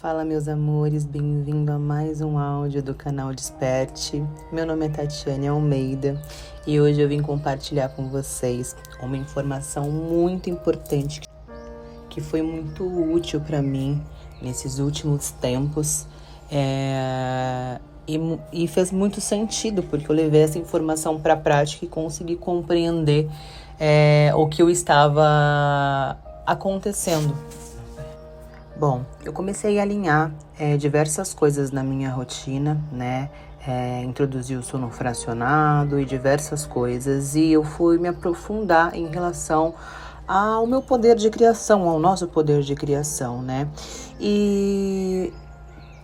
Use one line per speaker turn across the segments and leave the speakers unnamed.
Fala, meus amores, bem-vindo a mais um áudio do canal Desperte. Meu nome é Tatiane Almeida e hoje eu vim compartilhar com vocês uma informação muito importante que foi muito útil para mim nesses últimos tempos e fez muito sentido, porque eu levei essa informação para a prática e consegui compreender o que eu estava acontecendo. Bom, eu comecei a alinhar diversas coisas na minha rotina, né? Introduzir o sono fracionado e diversas coisas. E eu fui me aprofundar em relação ao meu poder de criação, ao nosso poder de criação, né? E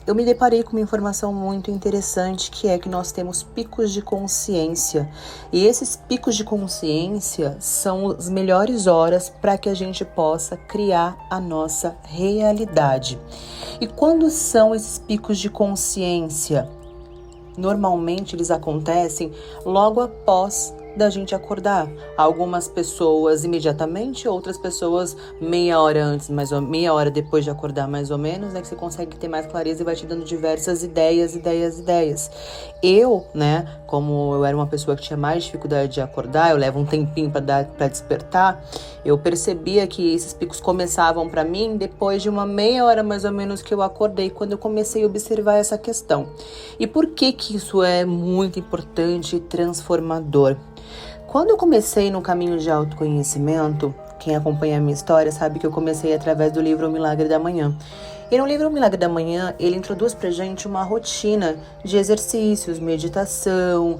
eu me deparei com uma informação muito interessante, que é que nós temos picos de consciência. E esses picos de consciência são as melhores horas para que a gente possa criar a nossa realidade. E quando são esses picos de consciência? Normalmente eles acontecem logo após da gente acordar. Algumas pessoas imediatamente, outras pessoas meia hora antes, meia hora depois de acordar, mais ou menos, né? Que você consegue ter mais clareza e vai te dando diversas ideias. Eu, né, como eu era uma pessoa que tinha mais dificuldade de acordar, eu levo um tempinho para despertar, eu percebia que esses picos começavam para mim depois de uma meia hora mais ou menos que eu acordei, quando eu comecei a observar essa questão. E por que isso é muito importante e transformador? Quando eu comecei no caminho de autoconhecimento, quem acompanha a minha história sabe que eu comecei através do livro O Milagre da Manhã. E no livro O Milagre da Manhã, ele introduz pra gente uma rotina de exercícios, meditação,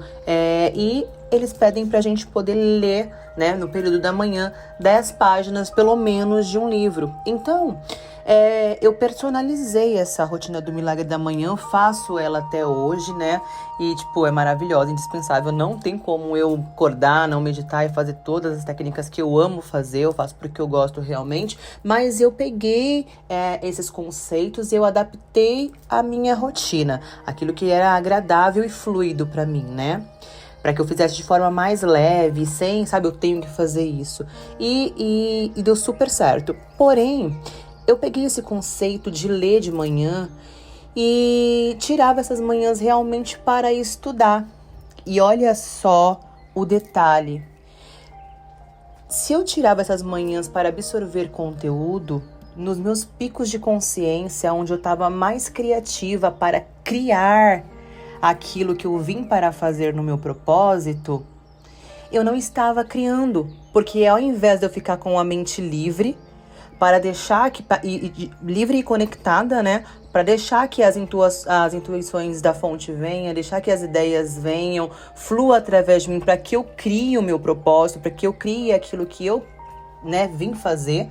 e eles pedem pra gente poder ler, né, no período da manhã, 10 páginas, pelo menos, de um livro. Então, eu personalizei essa rotina do Milagre da Manhã, faço ela até hoje, né? E, é maravilhosa, indispensável. Não tem como eu acordar, não meditar e fazer todas as técnicas que eu amo fazer. Eu faço porque eu gosto realmente. Mas eu peguei esses conceitos e eu adaptei a minha rotina. Aquilo que era agradável e fluido pra mim, né? Para que eu fizesse de forma mais leve, sem, eu tenho que fazer isso. E deu super certo. Porém, eu peguei esse conceito de ler de manhã e tirava essas manhãs realmente para estudar. E olha só o detalhe. Se eu tirava essas manhãs para absorver conteúdo, nos meus picos de consciência, onde eu estava mais criativa para criar aquilo que eu vim para fazer no meu propósito, eu não estava criando. Porque ao invés de eu ficar com a mente livre, para deixar que livre e conectada, né? Para deixar que as intuições da fonte venham, deixar que as ideias venham, flua através de mim, para que eu crie o meu propósito, para que eu crie aquilo que eu, né, vim fazer,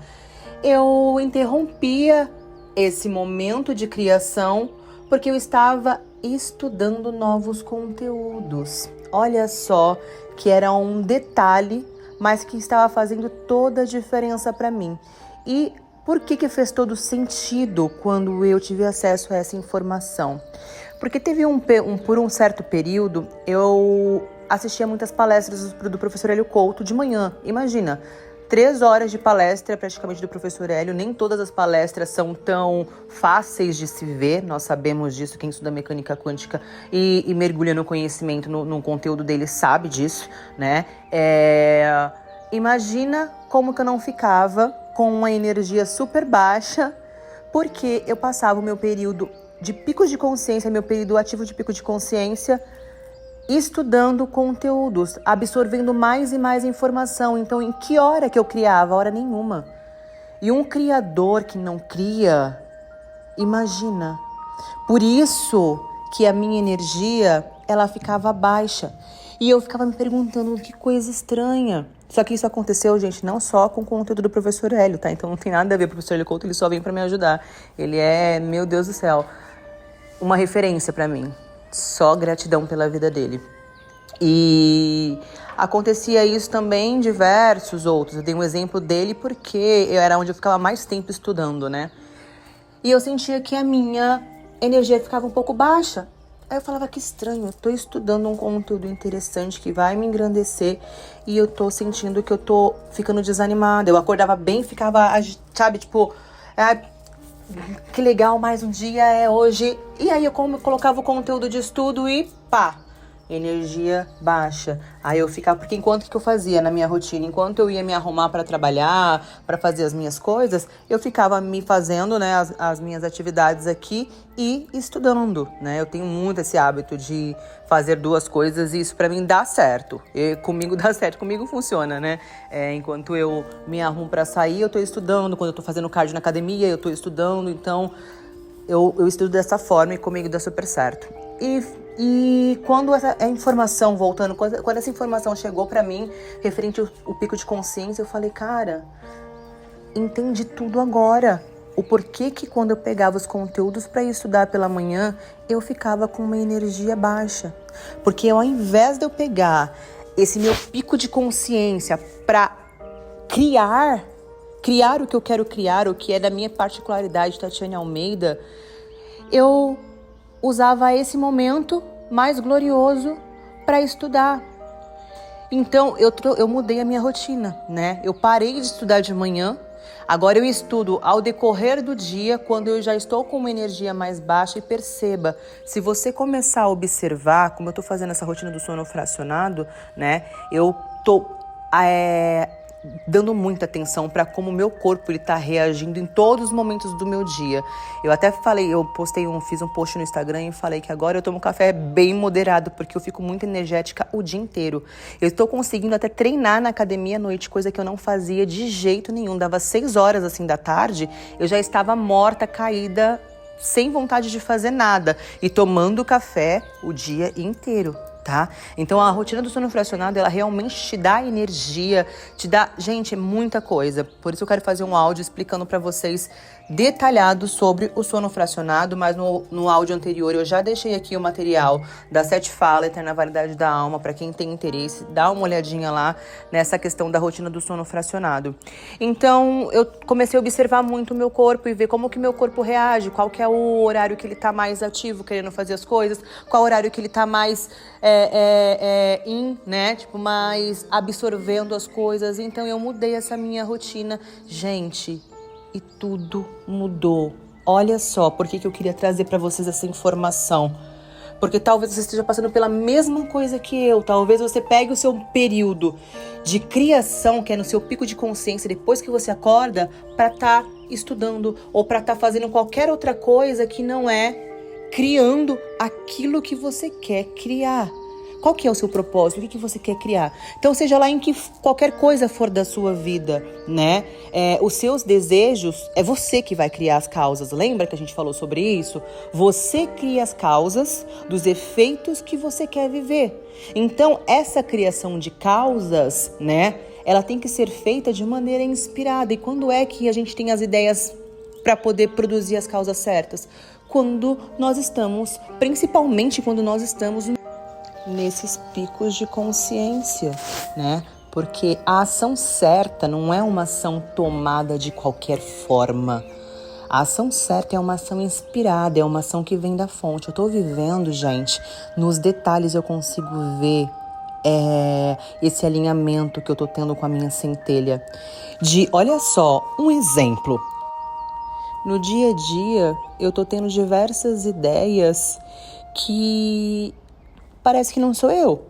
eu interrompia esse momento de criação porque eu estava estudando novos conteúdos. Olha só que era um detalhe, mas que estava fazendo toda a diferença para mim. E por que fez todo sentido quando eu tive acesso a essa informação? Porque teve por um certo período, eu assistia muitas palestras do professor Hélio Couto de manhã. Imagina, 3 horas de palestra praticamente do professor Hélio. Nem todas as palestras são tão fáceis de se ver, nós sabemos disso, quem estuda mecânica quântica e mergulha no conhecimento, no conteúdo dele sabe disso, né? Imagina como que eu não ficava com uma energia super baixa, porque eu passava o meu período de picos de consciência, meu período ativo de pico de consciência, estudando conteúdos, absorvendo mais e mais informação. Então, em que hora que eu criava? Hora nenhuma. E um criador que não cria, imagina. Por isso que a minha energia, ela ficava baixa. E eu ficava me perguntando, que coisa estranha. Só que isso aconteceu, gente, não só com o conteúdo do professor Hélio, tá? Então não tem nada a ver com o professor Hélio Couto, ele só vem pra me ajudar. Ele é, meu Deus do céu, uma referência pra mim. Só gratidão pela vida dele. E acontecia isso também em diversos outros. Eu dei um exemplo dele porque era onde eu ficava mais tempo estudando, né? E eu sentia que a minha energia ficava um pouco baixa. Aí eu falava, que estranho, eu tô estudando um conteúdo interessante que vai me engrandecer e eu tô sentindo que eu tô ficando desanimada. Eu acordava bem, ficava, sabe, que legal, mais um dia é hoje. E aí eu colocava o conteúdo de estudo e pá, energia baixa. Aí eu ficava, porque enquanto que eu fazia na minha rotina, enquanto eu ia me arrumar para trabalhar, para fazer as minhas coisas, eu ficava me fazendo, né, as minhas atividades aqui e estudando, né? Eu tenho muito esse hábito de fazer duas coisas e isso para mim dá certo. E comigo dá certo, comigo funciona, né? Enquanto eu me arrumo para sair, eu tô estudando. Quando eu tô fazendo cardio na academia, eu tô estudando. Então, eu estudo dessa forma e comigo dá super certo. E quando essa informação, voltando, quando essa informação chegou pra mim, referente ao pico de consciência, eu falei, cara, entendi tudo agora. O porquê que quando eu pegava os conteúdos pra ir estudar pela manhã, eu ficava com uma energia baixa. Porque ao invés de eu pegar esse meu pico de consciência pra criar o que eu quero criar, o que é da minha particularidade, Tatiane Almeida, eu usava esse momento mais glorioso para estudar. Então, eu mudei a minha rotina, né? Eu parei de estudar de manhã, agora eu estudo ao decorrer do dia, quando eu já estou com uma energia mais baixa. E perceba, se você começar a observar, como eu tô fazendo essa rotina do sono fracionado, né? Eu tô dando muita atenção para como o meu corpo ele tá reagindo em todos os momentos do meu dia. Eu até falei, fiz um post no Instagram e falei que agora eu tomo café bem moderado, porque eu fico muito energética o dia inteiro. Eu estou conseguindo até treinar na academia à noite, coisa que eu não fazia de jeito nenhum. Dava 6 horas assim da tarde, eu já estava morta, caída, sem vontade de fazer nada e tomando café o dia inteiro. Tá? Então a rotina do sono fracionado, ela realmente te dá energia, te dá, gente, é muita coisa. Por isso eu quero fazer um áudio explicando para vocês detalhado sobre o sono fracionado, mas no áudio anterior eu já deixei aqui o material da Sete Fala, Eterna Validade da Alma, para quem tem interesse, dá uma olhadinha lá nessa questão da rotina do sono fracionado. Então eu comecei a observar muito o meu corpo e ver como que meu corpo reage, qual que é o horário que ele tá mais ativo, querendo fazer as coisas, qual horário que ele tá mais né? Tipo, mais absorvendo as coisas. Então eu mudei essa minha rotina, gente, e tudo mudou. Olha só, por que eu queria trazer para vocês essa informação. Porque talvez você esteja passando pela mesma coisa que eu. Talvez você pegue o seu período de criação, que é no seu pico de consciência, depois que você acorda, para estar estudando ou para estar fazendo qualquer outra coisa que não é criando aquilo que você quer criar. Qual que é o seu propósito? O que você quer criar? Então, seja lá em que qualquer coisa for da sua vida, né? Os seus desejos, é você que vai criar as causas. Lembra que a gente falou sobre isso? Você cria as causas dos efeitos que você quer viver. Então, essa criação de causas, né? Ela tem que ser feita de maneira inspirada. E quando é que a gente tem as ideias para poder produzir as causas certas? Quando nós estamos, principalmente quando nós estamos nesses picos de consciência, né? Porque a ação certa não é uma ação tomada de qualquer forma. A ação certa é uma ação inspirada, é uma ação que vem da fonte. Eu tô vivendo, gente, nos detalhes eu consigo ver esse alinhamento que eu tô tendo com a minha centelha. Olha só, um exemplo. No dia a dia, eu tô tendo diversas ideias que parece que não sou eu.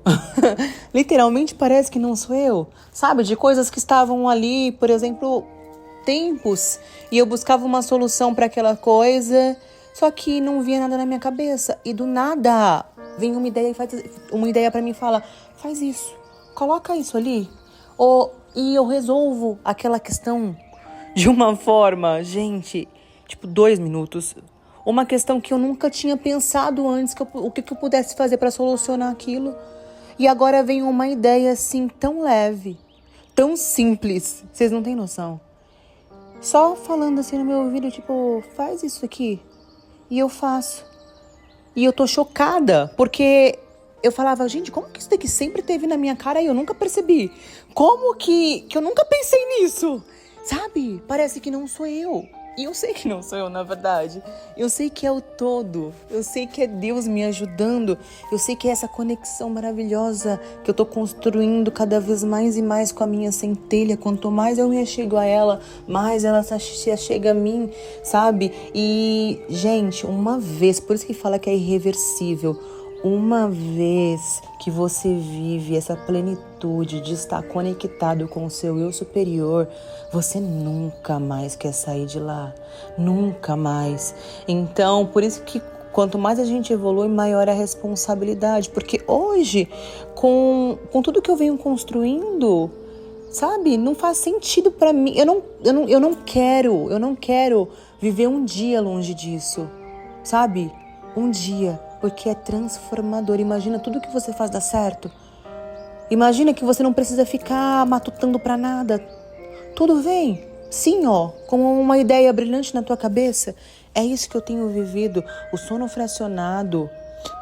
Literalmente parece que não sou eu. Sabe, de coisas que estavam ali, por exemplo, tempos, e eu buscava uma solução para aquela coisa, só que não via nada na minha cabeça. E do nada, vem uma ideia para mim e fala, faz isso, coloca isso ali. E eu resolvo aquela questão de uma forma, gente, tipo 2 minutos. Uma questão que eu nunca tinha pensado antes, o que eu pudesse fazer para solucionar aquilo. E agora vem uma ideia assim tão leve, tão simples, vocês não têm noção. Só falando assim no meu ouvido, tipo, faz isso aqui. E eu faço. E eu tô chocada, porque eu falava, gente, como que isso daqui sempre teve na minha cara e eu nunca percebi? Como que eu nunca pensei nisso? Sabe? Parece que não sou eu. E eu sei que não sou eu, na verdade. Eu sei que é o todo. Eu sei que é Deus me ajudando. Eu sei que é essa conexão maravilhosa que eu tô construindo cada vez mais e mais com a minha centelha. Quanto mais eu me achego a ela, mais ela se achega a mim, sabe? E, gente, uma vez, por isso que fala que é irreversível, uma vez que você vive essa plenitude de estar conectado com o seu eu superior, você nunca mais quer sair de lá. Nunca mais. Então, por isso que quanto mais a gente evolui, maior é a responsabilidade. Porque hoje, com tudo que eu venho construindo, sabe, não faz sentido pra mim. Eu não quero viver um dia longe disso, sabe? Um dia, porque é transformador. Imagina tudo que você faz dar certo. Imagina que você não precisa ficar matutando pra nada. Tudo vem, sim, como uma ideia brilhante na tua cabeça. É isso que eu tenho vivido. O sono fracionado,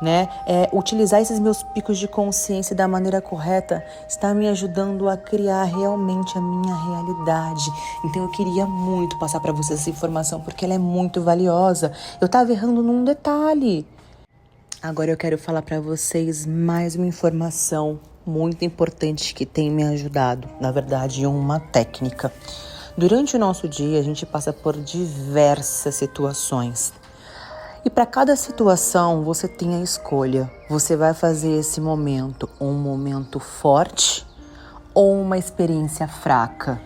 né? Utilizar esses meus picos de consciência da maneira correta está me ajudando a criar realmente a minha realidade. Então eu queria muito passar para vocês essa informação porque ela é muito valiosa. Eu estava errando num detalhe. Agora eu quero falar para vocês mais uma informação muito importante que tem me ajudado. Na verdade, uma técnica. Durante o nosso dia, a gente passa por diversas situações. E para cada situação, você tem a escolha. Você vai fazer esse momento um momento forte ou uma experiência fraca?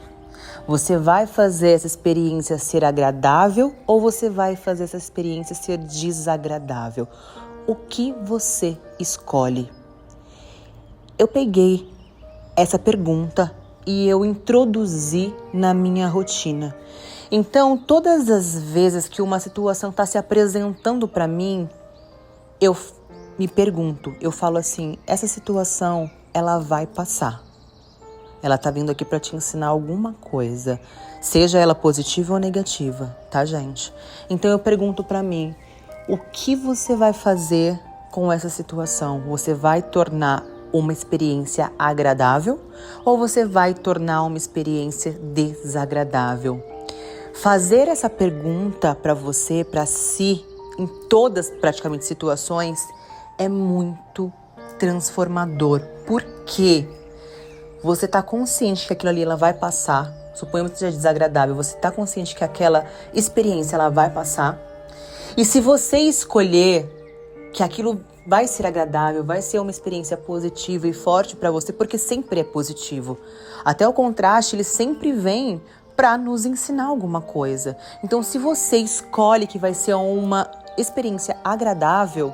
Você vai fazer essa experiência ser agradável ou você vai fazer essa experiência ser desagradável? O que você escolhe? Eu peguei essa pergunta e eu introduzi na minha rotina. Então, todas as vezes que uma situação está se apresentando para mim, eu me pergunto, eu falo assim, essa situação, ela vai passar. Ela tá vindo aqui para te ensinar alguma coisa, seja ela positiva ou negativa, tá, gente? Então, eu pergunto para mim, o que você vai fazer com essa situação? Você vai tornar uma experiência agradável ou você vai tornar uma experiência desagradável? Fazer essa pergunta para você, para si, em todas praticamente situações, é muito transformador. Por quê? Você está consciente que aquilo ali ela vai passar. Suponhamos que seja desagradável. Você está consciente que aquela experiência ela vai passar. E se você escolher que aquilo vai ser agradável, vai ser uma experiência positiva e forte para você, porque sempre é positivo. Até o contraste, ele sempre vem para nos ensinar alguma coisa. Então, se você escolhe que vai ser uma experiência agradável,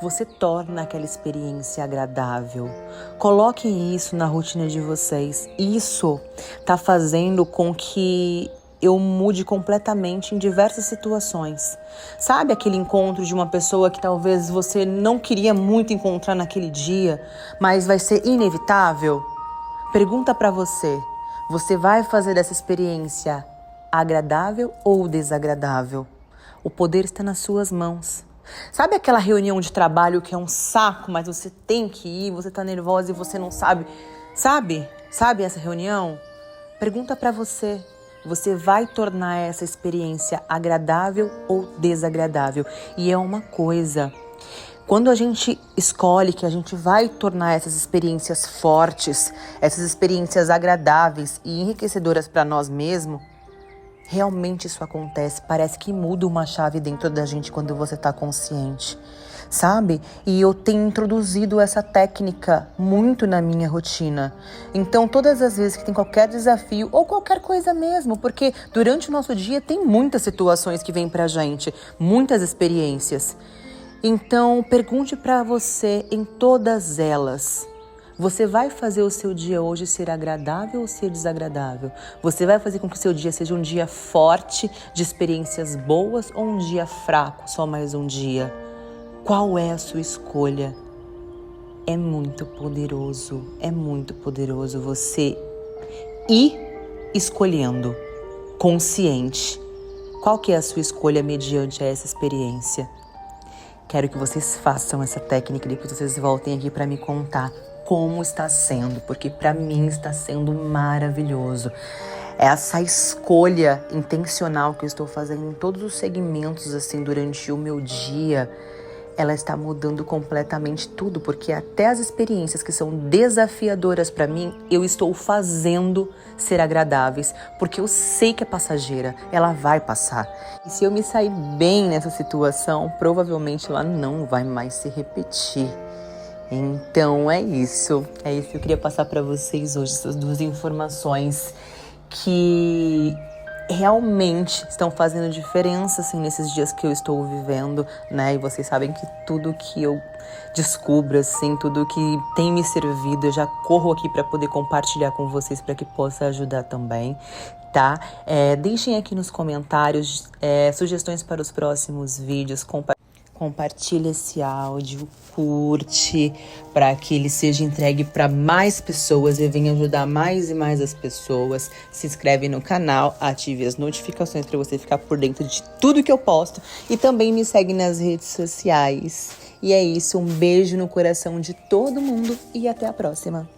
você torna aquela experiência agradável. Coloquem isso na rotina de vocês. Isso está fazendo com que eu mude completamente em diversas situações. Sabe aquele encontro de uma pessoa que talvez você não queria muito encontrar naquele dia, mas vai ser inevitável? Pergunta para você. Você vai fazer essa experiência agradável ou desagradável? O poder está nas suas mãos. Sabe aquela reunião de trabalho que é um saco, mas você tem que ir, você está nervosa e você não sabe? Sabe essa reunião? Pergunta para você. Você vai tornar essa experiência agradável ou desagradável? E é uma coisa, quando a gente escolhe que a gente vai tornar essas experiências fortes, essas experiências agradáveis e enriquecedoras para nós mesmos, realmente isso acontece. Parece que muda uma chave dentro da gente quando você está consciente, sabe? E eu tenho introduzido essa técnica muito na minha rotina. Então, todas as vezes que tem qualquer desafio ou qualquer coisa mesmo, porque durante o nosso dia tem muitas situações que vêm pra gente, muitas experiências. Então, pergunte para você em todas elas. Você vai fazer o seu dia hoje ser agradável ou ser desagradável? Você vai fazer com que o seu dia seja um dia forte, de experiências boas, ou um dia fraco, só mais um dia? Qual é a sua escolha? É muito poderoso você ir escolhendo, consciente. Qual que é a sua escolha mediante essa experiência? Quero que vocês façam essa técnica e depois vocês voltem aqui para me contar como está sendo, porque para mim está sendo maravilhoso. Essa escolha intencional que eu estou fazendo em todos os segmentos, assim, durante o meu dia, ela está mudando completamente tudo, porque até as experiências que são desafiadoras para mim, eu estou fazendo ser agradáveis, porque eu sei que é passageira, ela vai passar. E se eu me sair bem nessa situação, provavelmente ela não vai mais se repetir. Então é isso que eu queria passar para vocês hoje, essas duas informações que realmente estão fazendo diferença, assim, nesses dias que eu estou vivendo, né? E vocês sabem que tudo que eu descubro, assim, tudo que tem me servido, eu já corro aqui para poder compartilhar com vocês para que possa ajudar também, tá? Deixem aqui nos comentários sugestões para os próximos vídeos, compartilha esse áudio, curte, para que ele seja entregue para mais pessoas e venha ajudar mais e mais as pessoas. Se inscreve no canal, ative as notificações para você ficar por dentro de tudo que eu posto e também me segue nas redes sociais. E é isso, um beijo no coração de todo mundo e até a próxima.